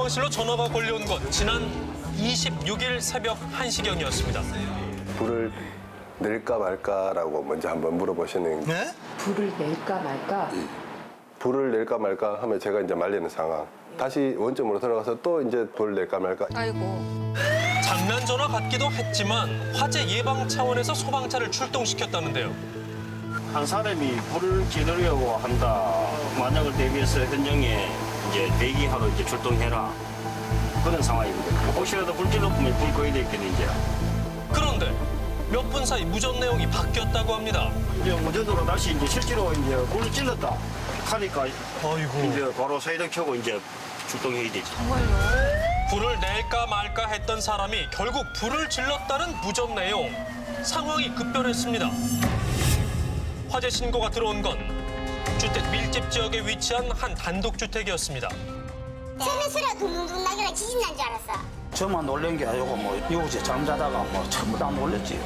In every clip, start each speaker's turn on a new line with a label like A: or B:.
A: 소방실로 전화가 걸려온 건 지난 26일 새벽 1시경이었습니다.
B: 불을 낼까 말까라고 먼저 한번 물어보시는.
C: 네?
D: 불을 낼까 말까?
B: 불을 낼까 말까 하면 제가 이제 말리는 상황. 다시 원점으로 돌아가서 또 이제 불을 낼까 말까.
E: 아이고.
A: 장난 전화 같기도 했지만 화재 예방 차원에서 소방차를 출동시켰다는데요.
F: 한 사람이 불을 지르려고 한다. 만약을 대비해서 현장에 이제 대기하러 이제 출동해라. 그런 상황입니다. 혹시라도 불 질러보면 불 꺼야 되겠네, 이제.
A: 그런데 몇 분 사이 무전 내용이 바뀌었다고 합니다.
F: 이제 무전으로 다시 이제 실제로 이제 불을 질렀다. 하니까 이제 바로 소리를 켜고 이제 출동해야 되지.
A: 불을 낼까 말까 했던 사람이 결국 불을 질렀다는 무전 내용. 상황이 급변했습니다. 화재 신고가 들어온 건 주택 밀집 지역에 위치한 한 단독주택이었습니다.
G: 처음에 소리가 둥둥둥 나길래 지진 난 줄 알았어.
H: 저만 놀란 게 아니고 뭐 이곳에 잠자다가 뭐 전부 다 놀랬지.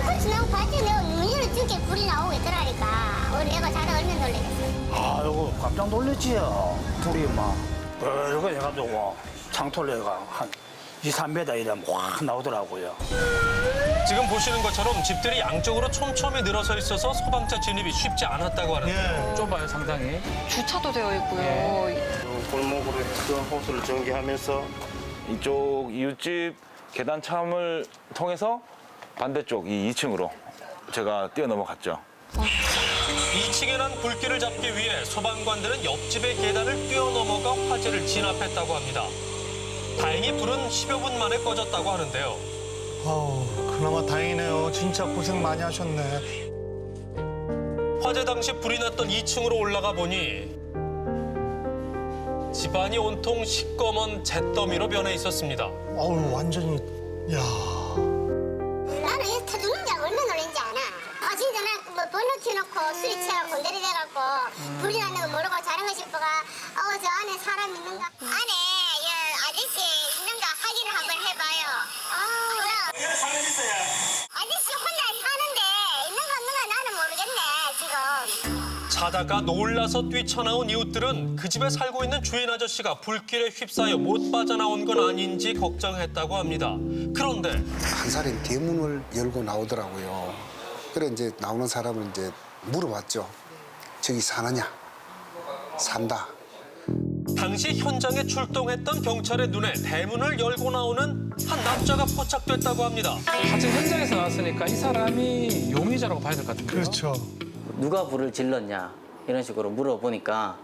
G: 그래서 내가 봤지. 내가 눈으로 찌게 불이 나오고 있더라니까. 우리 애가 자다 얼면 놀래겠어.
H: 아이고 깜짝 놀랬지요. 둘이 막 이렇게 해가지고 창틀레가 한 2, 3m 이래 확 나오더라고요.
A: 지금 보시는 것처럼 집들이 양쪽으로 촘촘히 늘어서 있어서 소방차 진입이 쉽지 않았다고 하는데요.
C: 좁아요, 상당히.
E: 주차도 되어 있고요.
F: 골목으로 그 호수를 전개하면서
I: 이쪽 이웃집 계단 참을 통해서 반대쪽 이 2층으로 제가 뛰어넘어갔죠.
A: 2층에 난 불길을 잡기 위해 소방관들은 옆집의 계단을 뛰어넘어가 화재를 진압했다고 합니다. 다행히 불은 10여 분 만에 꺼졌다고 하는데요.
C: 아우, 그나마 다행이네요. 진짜 고생 많이 하셨네.
A: 화재 당시 불이 났던 2층으로 올라가 보니 집안이 온통 시꺼먼 잿더미로 변해 있었습니다.
C: 아우, 완전히, 야.
G: 나는 얘 터주는 줄 얼마나 놀란지 아나. 진짜 나뭐 번호 켜놓고 술이 취하고 내리돼갖고 불이 나는 거 모르고 자는 거 싶어가 저 안에 사람 있는가? 안에 아저씨 있는가 확인을 한번 해봐요. 아저씨 혼자 사는데 있는가 없는가 나는 모르겠네 지금.
A: 자다가 놀라서 뛰쳐나온 이웃들은 그 집에 살고 있는 주인 아저씨가 불길에 휩싸여 못 빠져나온 건 아닌지 걱정했다고 합니다. 그런데
J: 한 사람이 대문을 열고 나오더라고요. 그래 이제 나오는 사람을 이제 물어봤죠. 저기 사느냐? 산다.
A: 당시 현장에 출동했던 경찰의 눈에 대문을 열고 나오는 한 남자가 포착됐다고 합니다.
C: 화재 현장에서 나왔으니까 이 사람이 용의자라고 봐야 될 것 같은데요. 그렇죠.
K: 누가 불을 질렀냐 이런 식으로 물어보니까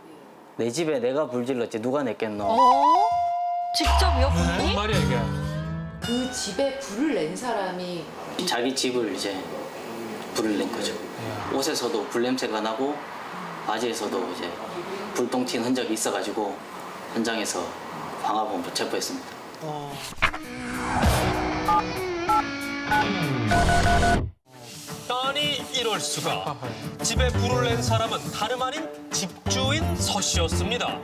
K: 내 집에 내가 불 질렀지 누가 냈겠노.
E: 직접이요,
C: 뭔
E: 분이?
C: 말이야, 이게.
D: 그 집에 불을 낸 사람이
K: 자기 집을 이제 불을 낸 거죠. 옷에서도 불 냄새가 나고 바지에서도 이제 불똥 튄 흔적이 있어가지고 현장에서 방화범 체포했습니다.
A: 아니 이럴 수가. 집에 불을 낸 사람은 다름 아닌 집주인 서 씨였습니다.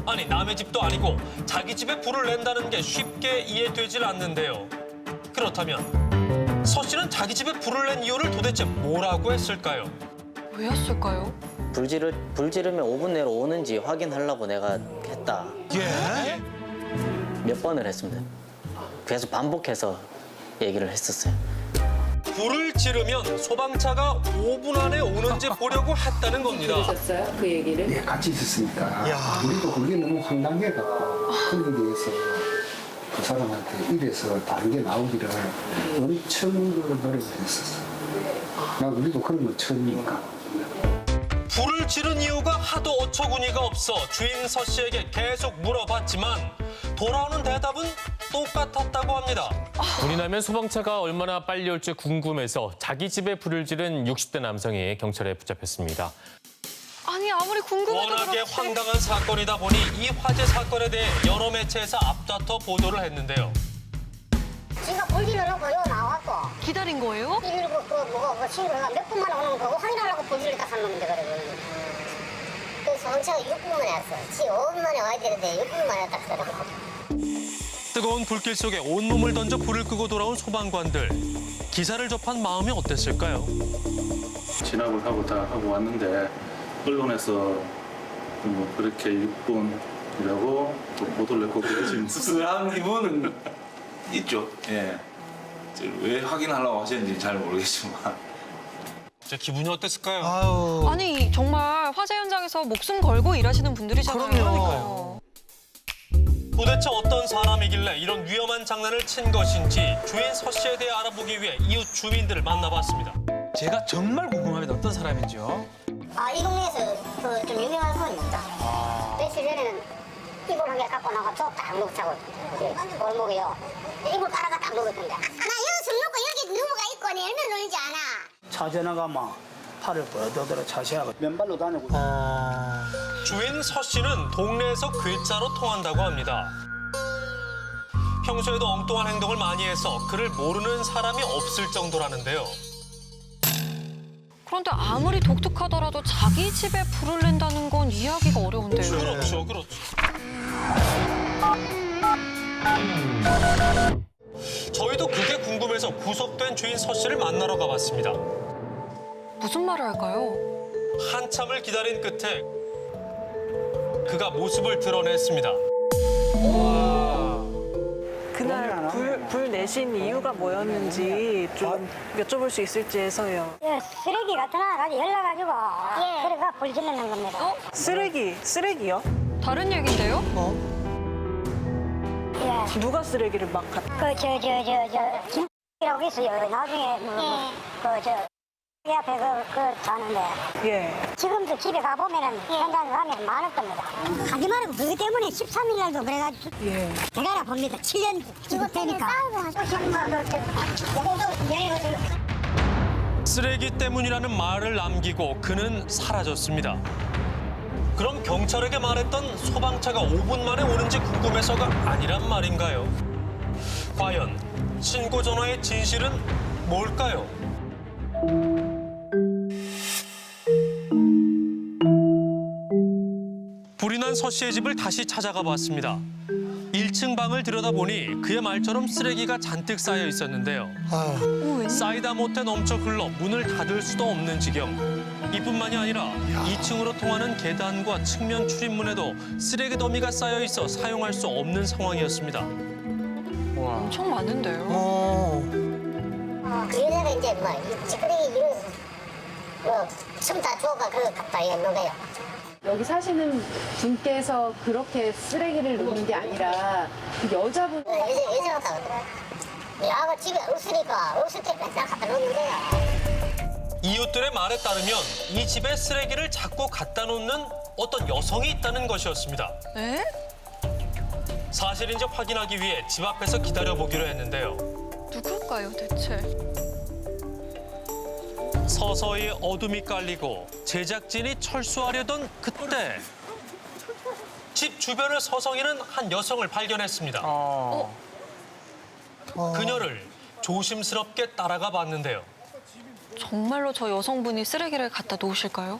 A: 아니 남의 집도 아니고 자기 집에 불을 낸다는 게 쉽게 이해되질 않는데요. 그렇다면 서 씨는 자기 집에 불을 낸 이유를 도대체 뭐라고 했을까요?
E: 왜였을까요?
K: 불 지르면 5분 내로 오는지 확인하려고 내가 했다.
C: 예?
K: 몇 번을 했습니다. 계속 반복해서 얘기를 했었어요.
A: 불을 지르면 소방차가 5분 안에 오는지 보려고 했다는 겁니다.
D: 들으셨어요? 그 얘기를?
J: 예, 같이 있었으니까.
C: 야.
J: 우리도 그게 너무 황당해갖고 거기에 대해서 그 사람한테 이래서 다른 게 나오기를 엄청 노력을 했었어. 난 우리도 그런 거 처음이니까.
A: 불을 지른 이유가 하도 어처구니가 없어 주인 서 씨에게 계속 물어봤지만 돌아오는 대답은 똑같았다고 합니다.
L: 불이 나면 소방차가 얼마나 빨리 올지 궁금해서 자기 집에 불을 지른 60대 남성이 경찰에 붙잡혔습니다.
E: 아니, 아무리 궁금해도
A: 워낙에
E: 그렇지.
A: 황당한 사건이다 보니 이 화재 사건에 대해 여러 매체에서 앞다퉈 보도를 했는데요.
G: 지가 불 질러놓고 요 나와갖고
E: 기다린 거예요?
G: 119 친구가 몇 분만에 오는 거 확인하려고 불 질렀다 한 놈인데 그래. 그래서 소방차가 6분 만에 왔어. 지 5분 만에 와야 되는데 6분 만에 왔다 그러더라고.
A: 뜨거운 불길 속에 온몸을 던져 불을 끄고 돌아온 소방관들. 기사를 접한 마음이 어땠을까요?
F: 진압을 하고 다 하고 왔는데 언론에서 뭐 그렇게 6분
I: 이라고 또 보도를 냈고 지금 씁쓸한 기분은 있죠. 예. 왜 확인하려고 하셨는지 잘 모르겠지만.
A: 제 기분이 어땠을까요?
E: 아니 정말 화재 현장에서 목숨 걸고 일하시는 분들이잖아요.
A: 도대체 어떤 사람이길래 이런 위험한 장난을 친 것인지 주인 서 씨에 대해 알아보기 위해 이웃 주민들을 만나봤습니다.
C: 제가 정말 궁금합니다. 어떤 사람인지요?
G: 이 동네에서 좀 유명한 사람이 있다. 며칠 전에는 이불 한 개 갖고 나가 딱 놓고 자고 골목이요. 이불 깔아가 딱 놓았던데. 나 여기 술 먹고 여기 누구가 있고 니 얼마나 놀지 않아.
H: 차 지나가면 팔을 뻗어들어 차시하고 맨발로 다니고.
A: 주인 서 씨는 동네에서 괴짜로 통한다고 합니다. 평소에도 엉뚱한 행동을 많이 해서 그를 모르는 사람이 없을 정도라는데요.
E: 그런데 아무리 독특하더라도 자기 집에 불을 낸다는 건 이해하기가 어려운데요.
A: 그렇죠. 저희도 그게 궁금해서 구속된 주인 서 씨를 만나러 가봤습니다.
E: 무슨 말을 할까요?
A: 한참을 기다린 끝에 그가 모습을 드러냈습니다.
M: 그날 불 내신 이유가 뭐였는지 좀 여쭤볼 수 있을지 해서요.
G: 쓰레기 같은 하나 가지고 열나가지고 그래가 불 지르는 겁니다.
M: 쓰레기요?
E: 다른 얘긴데요?
M: 누가 쓰레기를 막
G: 김이라고 있어요. 나중에 앞에 사는데 지금도 집에 가보면은 현장에 가면 많을 겁니다. 가지 말고 그것 때문에 13일 날도 그래가지고 제가 봅니다. 7년 되니까.
A: 쓰레기 때문이라는 말을 남기고 그는 사라졌습니다. 그럼 경찰에게 말했던 소방차가 5분 만에 오는지 궁금해서가 아니란 말인가요? 과연 신고 전화의 진실은 뭘까요? 불이 난 서 씨의 집을 다시 찾아가 봤습니다. 1층 방을 들여다보니 그의 말처럼 쓰레기가 잔뜩 쌓여 있었는데요. 쌓이다 못해 넘쳐 흘러 문을 닫을 수도 없는 지경. 이뿐만이 아니라 2층으로 통하는 계단과 측면 출입문에도 쓰레기 더미가 쌓여 있어 사용할 수 없는 상황이었습니다.
E: 엄청 많은데요.
G: 예전에 이제 찌끄레기 춤 다 주워가 그거 갖다 놓은 거예요.
D: 여기 사시는 분께서 그렇게 쓰레기를 놓는 게 아니라 그 여자분
G: 여자 같다 그러더라. 아가 집에 없으니까 없을 때까지 다 갖다 놓는 거야.
A: 이웃들의 말에 따르면 이 집에 쓰레기를 자꾸 갖다 놓는 어떤 여성이 있다는 것이었습니다.
E: 에?
A: 사실인지 확인하기 위해 집 앞에서 기다려보기로 했는데요.
E: 누굴까요, 대체?
A: 서서히 어둠이 깔리고 제작진이 철수하려던 그때 집 주변을 서성이는 한 여성을 발견했습니다. 그녀를 조심스럽게 따라가 봤는데요.
E: 정말로 저 여성분이 쓰레기를 갖다 놓으실까요?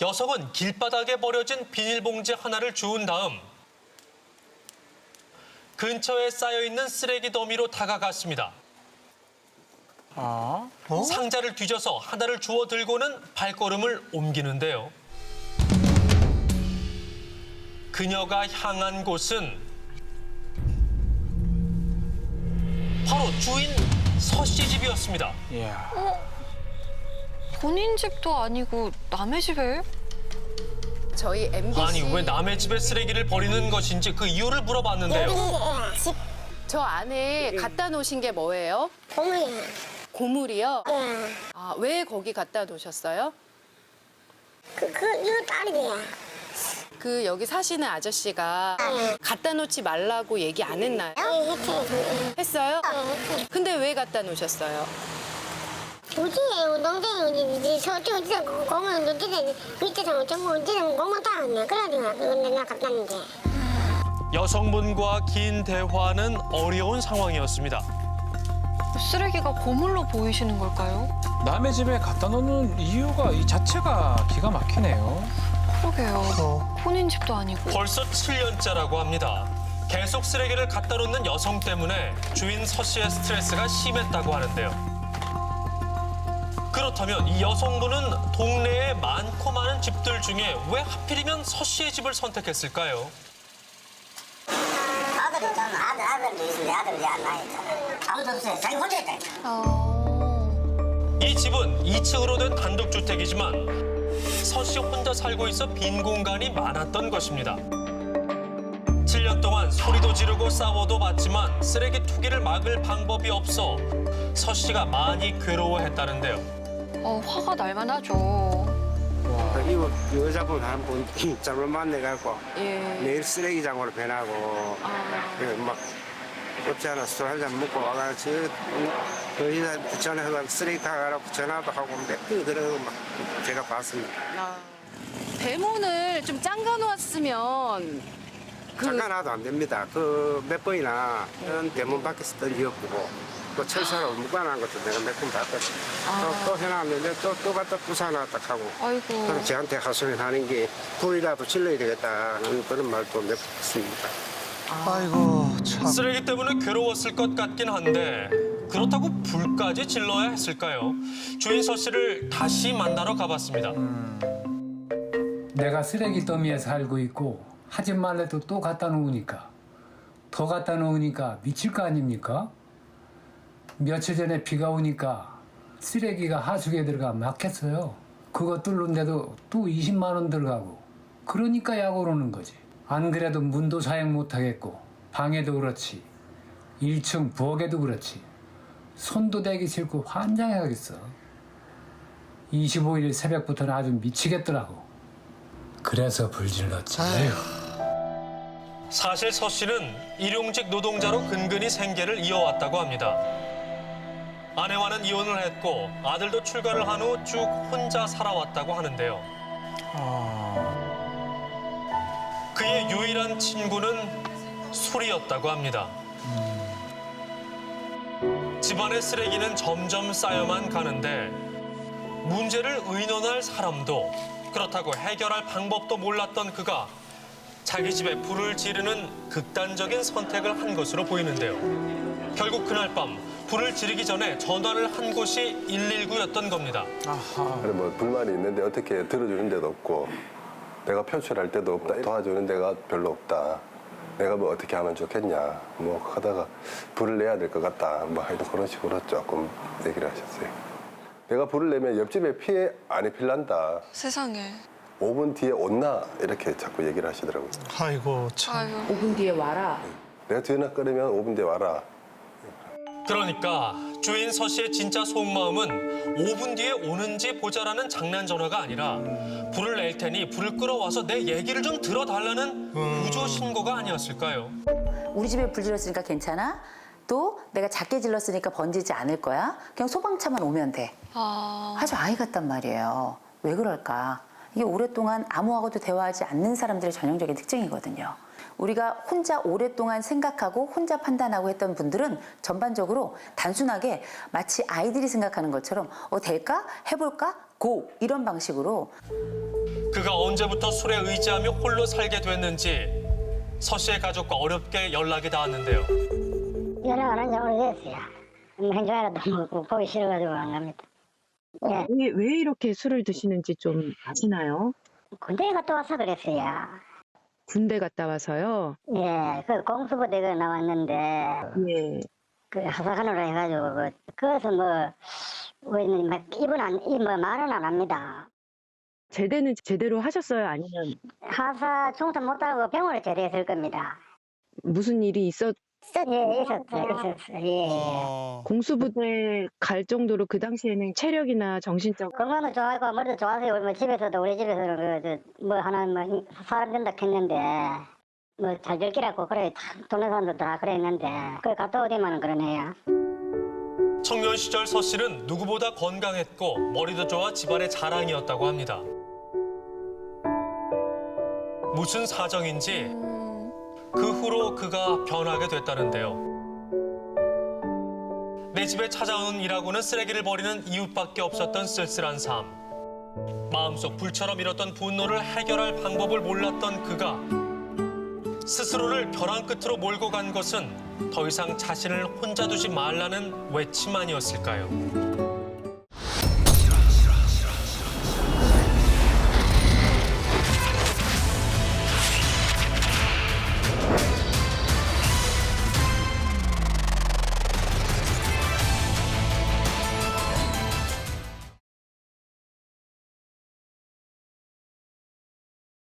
A: 여성은 길바닥에 버려진 비닐봉지 하나를 주운 다음 근처에 쌓여있는 쓰레기 더미로 다가갔습니다. 상자를 뒤져서 하나를 주워 들고는 발걸음을 옮기는데요. 그녀가 향한 곳은 바로 주인 서 씨 집이었습니다.
E: 본인 집도 아니고 남의 집에?
D: 저희 MBC
A: 아니 왜 남의 집에 쓰레기를 버리는 것인지 그 이유를 물어봤는데요.
D: 저 안에 갖다 놓으신 게 뭐예요? 고물이요? 왜 거기 갖다 놓으셨어요?
G: 이거 딸이야.
D: 그 여기 사시는 아저씨가 갖다 놓지 말라고 얘기 안 했나요? 했어요? 근데 왜 갖다 놓으셨어요?
G: 우지에 동생이 저쪽 공원 밑에서 전부 어디서 공원 따랐네. 그래가지고 근데 나 갖다 놨는데.
A: 여성분과 긴 대화는 어려운 상황이었습니다.
E: 쓰레기가 고물로 보이시는 걸까요?
C: 남의 집에 갖다 놓는 이유가 이 자체가 기가 막히네요.
E: 그러게요. 본인 집도 아니고.
A: 벌써 7년째라고 합니다. 계속 쓰레기를 갖다 놓는 여성 때문에 주인 서 씨의 스트레스가 심했다고 하는데요. 그렇다면 이 여성분은 동네에 많고 많은 집들 중에 왜 하필이면 서 씨의 집을 선택했을까요?
G: 아들이 있잖아. 아들도 있는데 아들이 안 나있잖아. 아무도 없어요. 자기 혼자 있다니까.
A: 이 집은 2층으로 된 단독주택이지만 서 씨 혼자 살고 있어 빈 공간이 많았던 것입니다. 7년 동안 소리도 지르고 싸워도 봤지만 쓰레기 투기를 막을 방법이 없어 서 씨가 많이 괴로워했다는데요.
E: 화가 날 만하죠.
N: 이거 여자분 한 분 잘못 만나갖고
D: 예.
N: 내일 쓰레기장으로 변하고 막 없지 않아 술 한잔 먹고 와가지고 그 여자한테 전화해서 쓰레기 가라고 전화도 하고 몇 번 그러고 막 제가 봤습니다.
D: 대문을 좀 잠가 놓았으면
N: 잠가놔도 안 됩니다. 그 몇 번이나 그런 대문 밖에서 던지고 또 철사로 묶어놓은 것도 내가 몇 번 봤거든요. 또 해놨는데 또 갖다 부숴놨다 하고
E: 아이고.
N: 그럼 저한테 하소연 하는 게 불이라도 질러야 되겠다 그런 말도 몇 번 했습니다.
A: 아이고 참. 쓰레기 때문에 괴로웠을 것 같긴 한데 그렇다고 불까지 질러야 했을까요? 주인 서 씨를 다시 만나러 가봤습니다.
J: 내가 쓰레기 더미에 살고 있고 하지 말래도 또 갖다 놓으니까 더 갖다 놓으니까 미칠 거 아닙니까? 며칠 전에 비가 오니까 쓰레기가 하수구에 들어가 막혔어요. 그거 뚫는데도 또 20만 원 들어가고 그러니까 약 오르는 거지. 안 그래도 문도 사용 못 하겠고 방에도 그렇지 1층 부엌에도 그렇지 손도 대기 싫고 환장해야겠어. 25일 새벽부터는 아주 미치겠더라고. 그래서 불질렀지.
A: 사실 서 씨는 일용직 노동자로 근근히 생계를 이어왔다고 합니다. 아내와는 이혼을 했고 아들도 출가를 한 후 쭉 혼자 살아왔다고 하는데요. 그의 유일한 친구는 술이었다고 합니다. 집안의 쓰레기는 점점 쌓여만 가는데 문제를 의논할 사람도 그렇다고 해결할 방법도 몰랐던 그가 자기 집에 불을 지르는 극단적인 선택을 한 것으로 보이는데요. 결국 그날 밤 불을 지르기 전에 전화를 한 곳이 119였던 겁니다.
B: 그래 뭐 불만이 있는데 어떻게 들어주는 데도 없고 내가 표출할 데도 없다. 도와주는 데가 별로 없다. 내가 뭐 어떻게 하면 좋겠냐. 뭐 하다가 불을 내야 될 것 같다. 뭐 하여튼 그런 식으로 조금 얘기를 하셨어요. 내가 불을 내면 옆집에 피해 안 입힐란다.
E: 세상에.
B: 5분 뒤에 온나 이렇게 자꾸 얘기를 하시더라고요.
A: 아이고 참.
D: 5분 뒤에 와라.
B: 내가 전화 끊으면 5분 뒤에 와라.
A: 그러니까 주인 서 씨의 진짜 속마음은 5분 뒤에 오는지 보자라는 장난 전화가 아니라 불을 낼 테니 불을 끌어와서 내 얘기를 좀 들어달라는 구조 신고가 아니었을까요?
O: 우리 집에 불 질렀으니까 괜찮아? 또 내가 작게 질렀으니까 번지지 않을 거야? 그냥 소방차만 오면 돼. 아주 아이 같단 말이에요. 왜 그럴까? 이게 오랫동안 아무하고도 대화하지 않는 사람들의 전형적인 특징이거든요. 우리가 혼자 오랫동안 생각하고 혼자 판단하고 했던 분들은 전반적으로 단순하게 마치 아이들이 생각하는 것처럼 될까? 해볼까? 고! 이런 방식으로.
A: 그가 언제부터 술에 의지하며 홀로 살게 됐는지 서 씨의 가족과 어렵게 연락이 닿았는데요.
G: 연락 안 한 지 오래됐어요. 행정이라도 보기 싫어가지고 안 갑니다. 예.
M: 왜 이렇게 술을 드시는지 좀 아시나요?
G: 군대에 갔다 와서 그랬어요.
M: 군대 갔다 와서요?
G: 예, 그 공수부대가 나왔는데,
M: 예.
G: 그 하사관으로 해가지고, 그래서 말은 안 합니다.
M: 제대는 제대로 하셨어요? 아니면
G: 하사 총선 못하고 병원에 제대했을 겁니다.
M: 무슨 일이
G: 예, 있었어요. 예.
M: 공수부대 갈 정도로 그 당시에는 체력이나 정신적
G: 건강도 좋아하고, 머리도 좋아서, 집에서도, 우리 집에서는 사람 된다 했는데, 잘 될 기라고, 그래, 동네 사람들 다 그랬는데, 그래, 갔다 오기만은 그러네요.
A: 청년 시절 서 씨는 누구보다 건강했고 머리도 좋아 집안의 자랑이었다고 합니다. 무슨 사정인지 그 후로 그가 변하게 됐다는데요. 내 집에 찾아오는 일하고는 쓰레기를 버리는 이웃밖에 없었던 쓸쓸한 삶. 마음속 불처럼 일었던 분노를 해결할 방법을 몰랐던 그가 스스로를 벼랑 끝으로 몰고 간 것은 더 이상 자신을 혼자 두지 말라는 외침 아니었을까요?